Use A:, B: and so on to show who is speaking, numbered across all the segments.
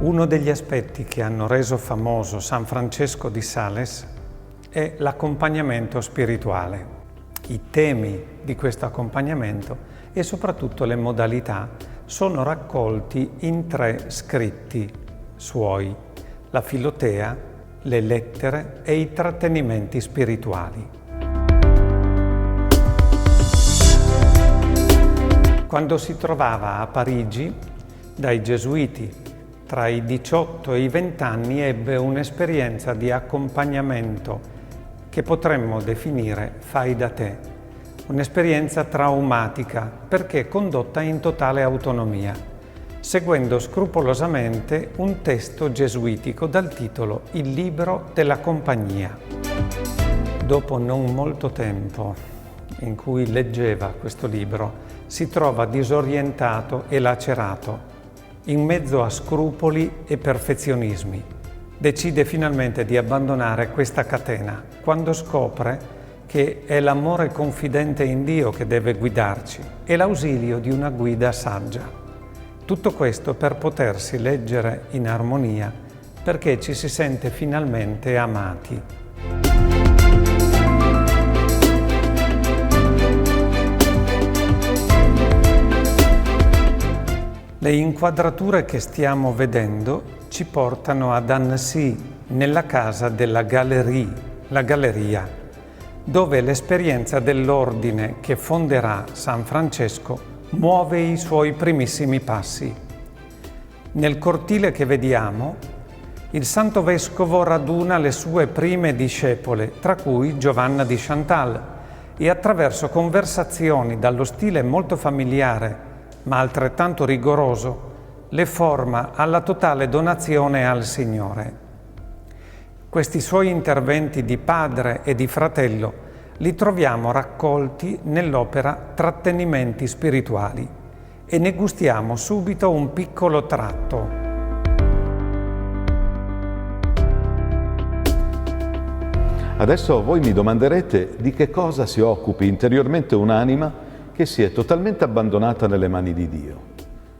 A: Uno degli aspetti che hanno reso famoso San Francesco di Sales è l'accompagnamento spirituale. I temi di questo accompagnamento e soprattutto le modalità sono raccolti in 3 scritti suoi: la Filotea, le lettere e i trattenimenti spirituali. Quando si trovava a Parigi, dai Gesuiti, tra i 18 e i 20 anni ebbe un'esperienza di accompagnamento che potremmo definire fai da te, un'esperienza traumatica perché condotta in totale autonomia, seguendo scrupolosamente un testo gesuitico dal titolo Il libro della compagnia. Dopo non molto tempo in cui leggeva questo libro, si trova disorientato e lacerato, in mezzo a scrupoli e perfezionismi. Decide finalmente di abbandonare questa catena quando scopre che è l'amore confidente in Dio che deve guidarci e l'ausilio di una guida saggia. Tutto questo per potersi leggere in armonia, perché ci si sente finalmente amati. Le inquadrature che stiamo vedendo ci portano ad Annecy, nella casa della Galerie, la Galleria, dove l'esperienza dell'ordine che fonderà San Francesco muove i suoi primissimi passi. Nel cortile che vediamo, il Santo Vescovo raduna le sue prime discepole, tra cui Giovanna di Chantal, e attraverso conversazioni dallo stile molto familiare ma altrettanto rigoroso, le forma alla totale donazione al Signore. Questi suoi interventi di padre e di fratello li troviamo raccolti nell'opera Trattenimenti spirituali e ne gustiamo subito un piccolo tratto.
B: Adesso voi mi domanderete di che cosa si occupi interiormente un'anima che si è totalmente abbandonata nelle mani di Dio.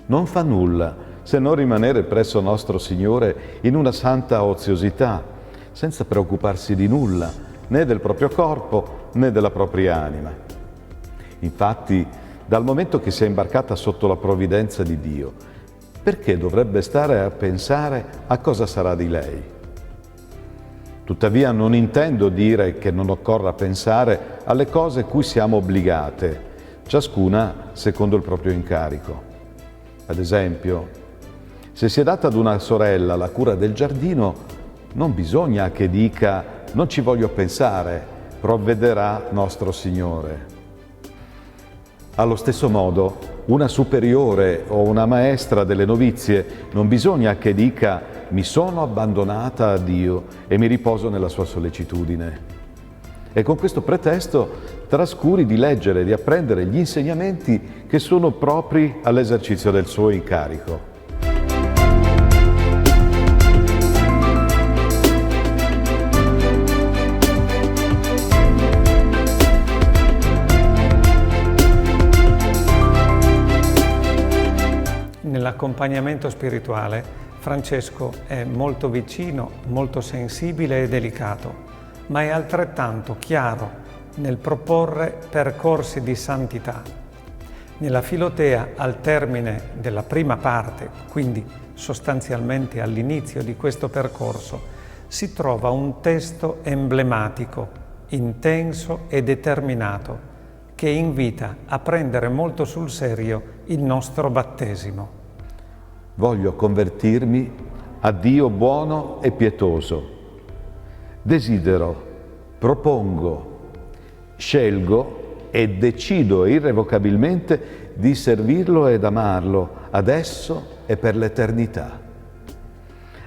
B: Non fa nulla se non rimanere presso nostro Signore in una santa oziosità, senza preoccuparsi di nulla, né del proprio corpo né della propria anima. Infatti, dal momento che si è imbarcata sotto la provvidenza di Dio, perché dovrebbe stare a pensare a cosa sarà di lei? Tuttavia non intendo dire che non occorra pensare alle cose cui siamo obbligate, ciascuna secondo il proprio incarico. Ad esempio, se si è data ad una sorella la cura del giardino, non bisogna che dica «non ci voglio pensare, provvederà nostro Signore». Allo stesso modo, una superiore o una maestra delle novizie non bisogna che dica «mi sono abbandonata a Dio e mi riposo nella sua sollecitudine». E con questo pretesto trascuri di leggere e di apprendere gli insegnamenti che sono propri all'esercizio del suo incarico.
A: Nell'accompagnamento spirituale, Francesco è molto vicino, molto sensibile e delicato, ma è altrettanto chiaro nel proporre percorsi di santità. Nella Filotea, al termine della prima parte, quindi sostanzialmente all'inizio di questo percorso, si trova un testo emblematico, intenso e determinato, che invita a prendere molto sul serio il nostro battesimo.
B: Voglio convertirmi a Dio buono e pietoso. desidero, propongo, scelgo e decido irrevocabilmente di servirlo ed amarlo adesso e per l'eternità.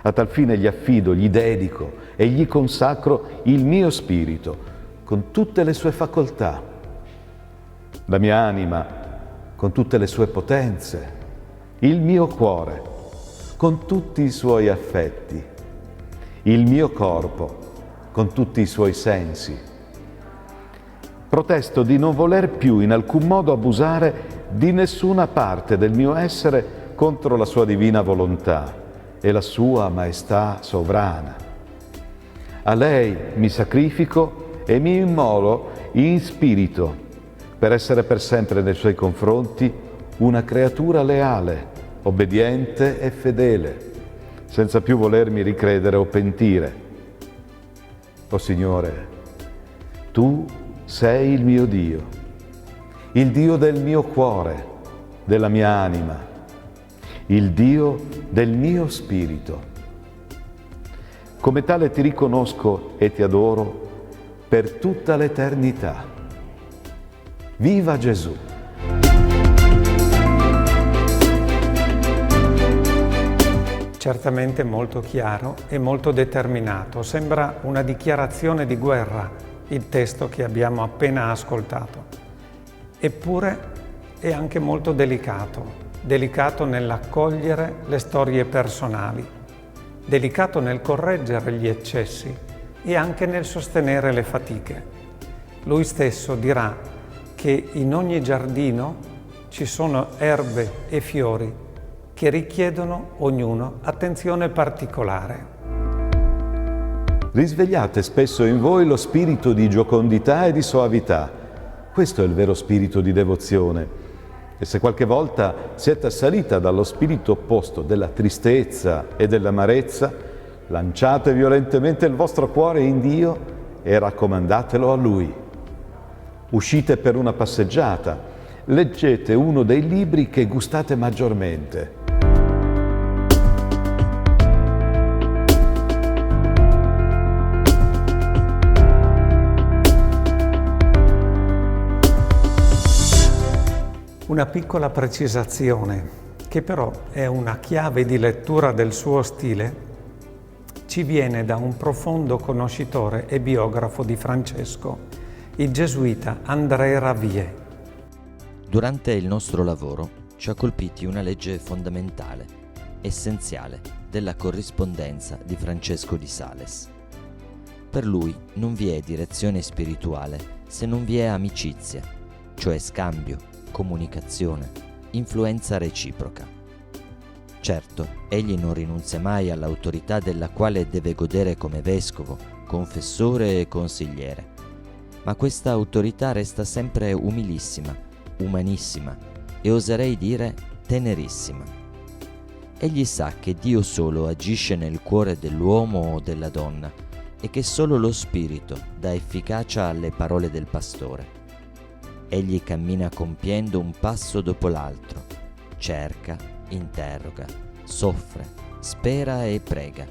B: A tal fine gli affido, gli dedico e gli consacro il mio spirito con tutte le sue facoltà, la mia anima con tutte le sue potenze, il mio cuore con tutti i suoi affetti, il mio corpo con tutti i suoi sensi. Protesto di non voler più in alcun modo abusare di nessuna parte del mio essere contro la sua divina volontà e la sua maestà sovrana. A lei mi sacrifico e mi immolo in spirito per essere per sempre nei suoi confronti una creatura leale, obbediente e fedele, senza più volermi ricredere o pentire. O Signore, Tu sei il mio Dio, il Dio del mio cuore, della mia anima, il Dio del mio spirito. Come tale ti riconosco e ti adoro per tutta l'eternità. Viva Gesù!
A: Certamente molto chiaro e molto determinato. Sembra una dichiarazione di guerra il testo che abbiamo appena ascoltato. Eppure è anche molto delicato nell'accogliere le storie personali, delicato nel correggere gli eccessi e anche nel sostenere le fatiche. Lui stesso dirà che in ogni giardino ci sono erbe e fiori che richiedono ognuno attenzione particolare.
B: Risvegliate spesso in voi lo spirito di giocondità e di soavità. Questo è il vero spirito di devozione. E se qualche volta siete assalita dallo spirito opposto della tristezza e dell'amarezza, lanciate violentemente il vostro cuore in Dio e raccomandatelo a Lui. Uscite per una passeggiata, leggete uno dei libri che gustate maggiormente.
A: Una piccola precisazione, che però è una chiave di lettura del suo stile, ci viene da un profondo conoscitore e biografo di Francesco, il gesuita André Ravier.
C: Durante il nostro lavoro ci ha colpiti una legge fondamentale, essenziale, della corrispondenza di Francesco di Sales. Per lui non vi è direzione spirituale se non vi è amicizia, cioè scambio, comunicazione, influenza reciproca. Certo, egli non rinunzia mai all'autorità della quale deve godere come vescovo, confessore e consigliere, ma questa autorità resta sempre umilissima, umanissima e oserei dire tenerissima. Egli sa che Dio solo agisce nel cuore dell'uomo o della donna e che solo lo Spirito dà efficacia alle parole del pastore. Egli cammina compiendo un passo dopo l'altro, cerca, interroga, soffre, spera e prega,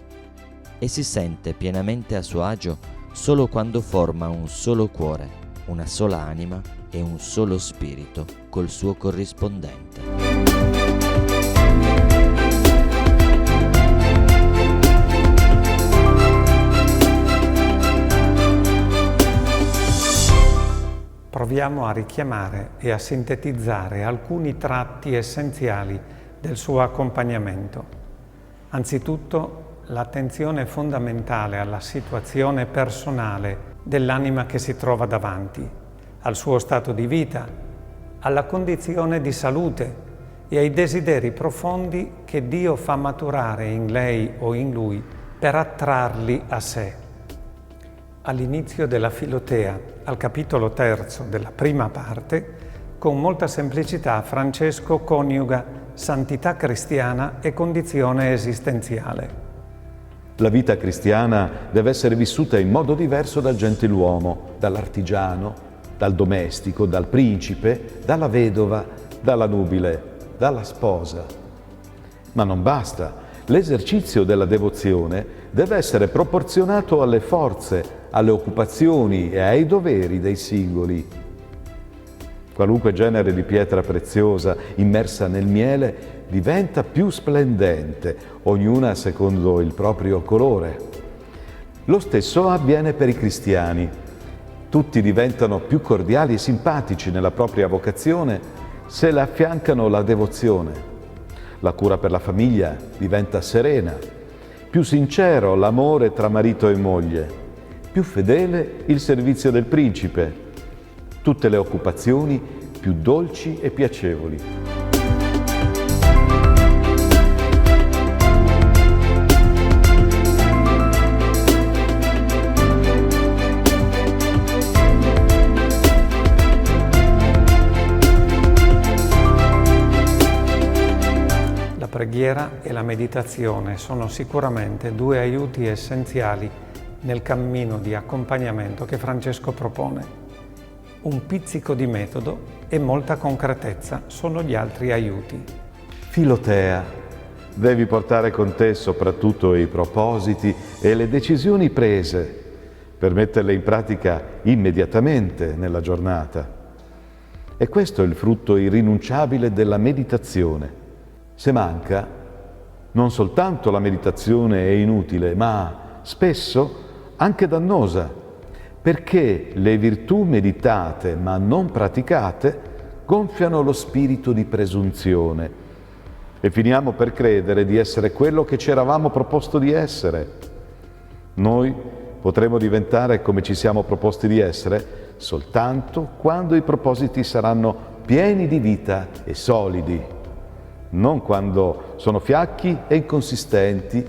C: e si sente pienamente a suo agio solo quando forma un solo cuore, una sola anima e un solo spirito col suo corrispondente.
A: Proviamo a richiamare e a sintetizzare alcuni tratti essenziali del suo accompagnamento. Anzitutto, l'attenzione fondamentale alla situazione personale dell'anima che si trova davanti, al suo stato di vita, alla condizione di salute e ai desideri profondi che Dio fa maturare in lei o in lui per attrarli a sé. All'inizio della Filotea, al capitolo 3 della prima parte, con molta semplicità Francesco coniuga santità cristiana e condizione esistenziale.
B: La vita cristiana deve essere vissuta in modo diverso dal gentiluomo, dall'artigiano, dal domestico, dal principe, dalla vedova, dalla nubile, dalla sposa. Ma non basta. l'esercizio della devozione deve essere proporzionato alle forze, alle occupazioni e ai doveri dei singoli. Qualunque genere di pietra preziosa immersa nel miele diventa più splendente, ognuna secondo il proprio colore. Lo stesso avviene per i cristiani. Tutti diventano più cordiali e simpatici nella propria vocazione se le affiancano la devozione. La cura per la famiglia diventa serena, più sincero l'amore tra marito e moglie, più fedele il servizio del principe, tutte le occupazioni più dolci e piacevoli.
A: La preghiera e la meditazione sono sicuramente due aiuti essenziali nel cammino di accompagnamento che Francesco propone. Un pizzico di metodo e molta concretezza sono gli altri aiuti.
B: Filotea, devi portare con te soprattutto i propositi e le decisioni prese per metterle in pratica immediatamente nella giornata. E questo è il frutto irrinunciabile della meditazione. Se manca, non soltanto la meditazione è inutile, ma spesso anche dannosa, perché le virtù meditate ma non praticate gonfiano lo spirito di presunzione e finiamo per credere di essere quello che ci eravamo proposto di essere. Noi potremo diventare come ci siamo proposti di essere soltanto quando i propositi saranno pieni di vita e solidi, non quando sono fiacchi e inconsistenti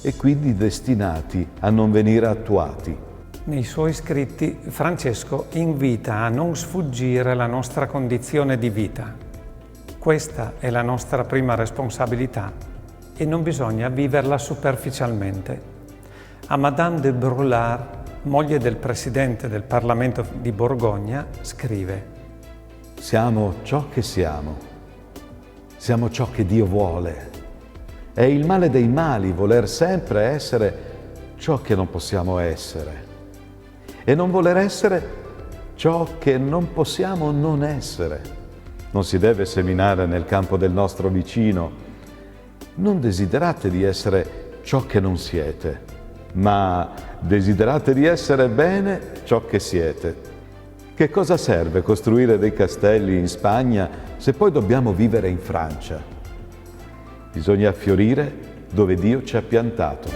B: e quindi destinati a non venire attuati.
A: Nei suoi scritti Francesco invita a non sfuggire la nostra condizione di vita. Questa è la nostra prima responsabilità e non bisogna viverla superficialmente. A Madame de Brulart, moglie del presidente del Parlamento di Borgogna, scrive:
B: Siamo ciò che siamo. Siamo ciò che Dio vuole. È il male dei mali voler sempre essere ciò che non possiamo essere e non voler essere ciò che non possiamo non essere. Non si deve seminare nel campo del nostro vicino. Non desiderate di essere ciò che non siete, ma desiderate di essere bene ciò che siete. Che cosa serve costruire dei castelli in Spagna se poi dobbiamo vivere in Francia? Bisogna fiorire dove Dio ci ha piantato.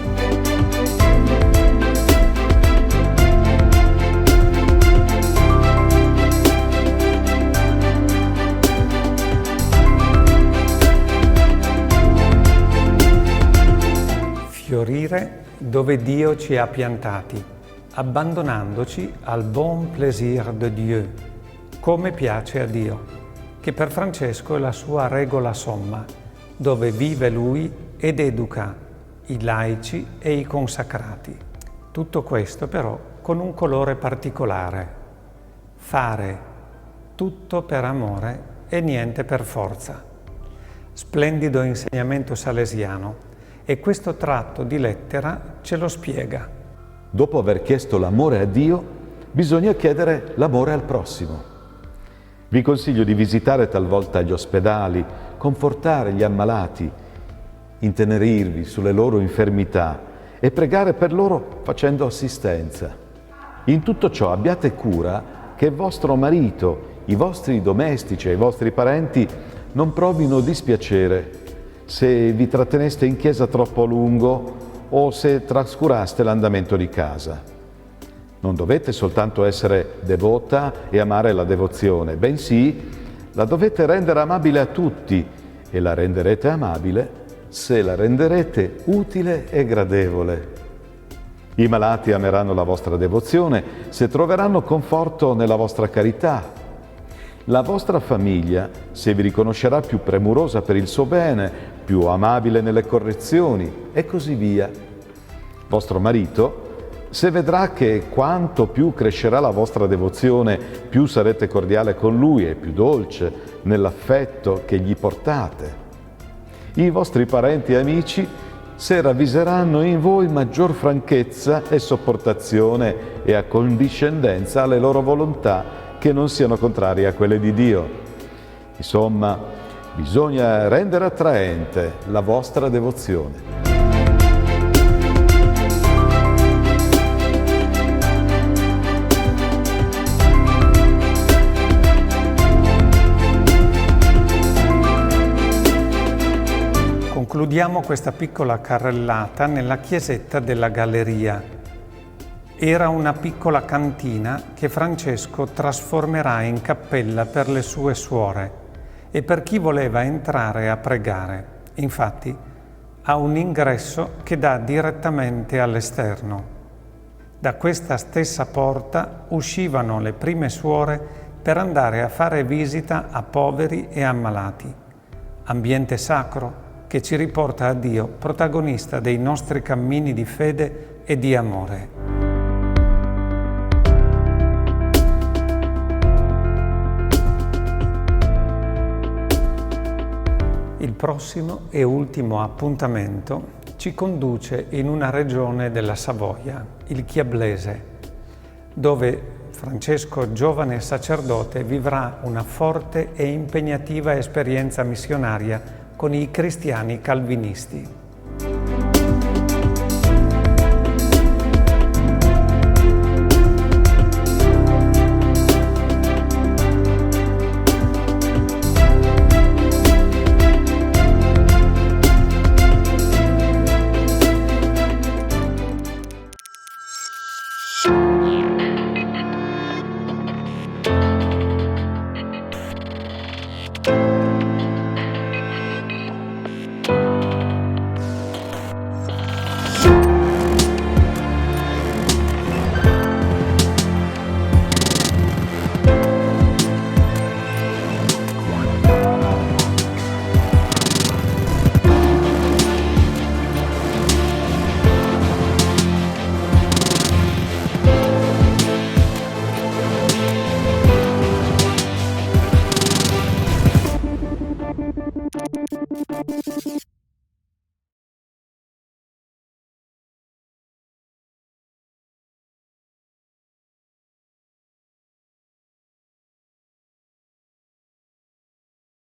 A: Fiorire dove Dio ci ha piantati, abbandonandoci al bon plaisir de Dieu, come piace a Dio, che per Francesco è la sua regola somma, dove vive lui ed educa i laici e i consacrati. Tutto questo però con un colore particolare: fare tutto per amore e niente per forza. Splendido insegnamento salesiano, e questo tratto di lettera ce lo spiega.
B: Dopo aver chiesto l'amore a Dio, bisogna chiedere l'amore al prossimo. Vi consiglio di visitare talvolta gli ospedali, confortare gli ammalati, intenerirvi sulle loro infermità e pregare per loro facendo assistenza. In tutto ciò abbiate cura che vostro marito, i vostri domestici e i vostri parenti non provino dispiacere se vi tratteneste in chiesa troppo a lungo o se trascuraste l'andamento di casa. Non dovete soltanto essere devota e amare la devozione, bensì la dovete rendere amabile a tutti e la renderete amabile se la renderete utile e gradevole. I malati ameranno la vostra devozione se troveranno conforto nella vostra carità. La vostra famiglia se vi riconoscerà più premurosa per il suo bene, più amabile nelle correzioni e così via. Vostro marito se vedrà che quanto più crescerà la vostra devozione, più sarete cordiale con lui e più dolce nell'affetto che gli portate. I vostri parenti e amici se ravviseranno in voi maggior franchezza e sopportazione e accondiscendenza alle loro volontà che non siano contrarie a quelle di Dio. Insomma, bisogna rendere attraente la vostra devozione.
A: Concludiamo questa piccola carrellata nella chiesetta della Galleria. Era una piccola cantina che Francesco trasformerà in cappella per le sue suore e per chi voleva entrare a pregare. Infatti, ha un ingresso che dà direttamente all'esterno. Da questa stessa porta uscivano le prime suore per andare a fare visita a poveri e ammalati. Ambiente sacro che ci riporta a Dio, protagonista dei nostri cammini di fede e di amore. Il prossimo e ultimo appuntamento ci conduce in una regione della Savoia, il Chiablese, dove Francesco, giovane sacerdote, vivrà una forte e impegnativa esperienza missionaria con i cristiani calvinisti.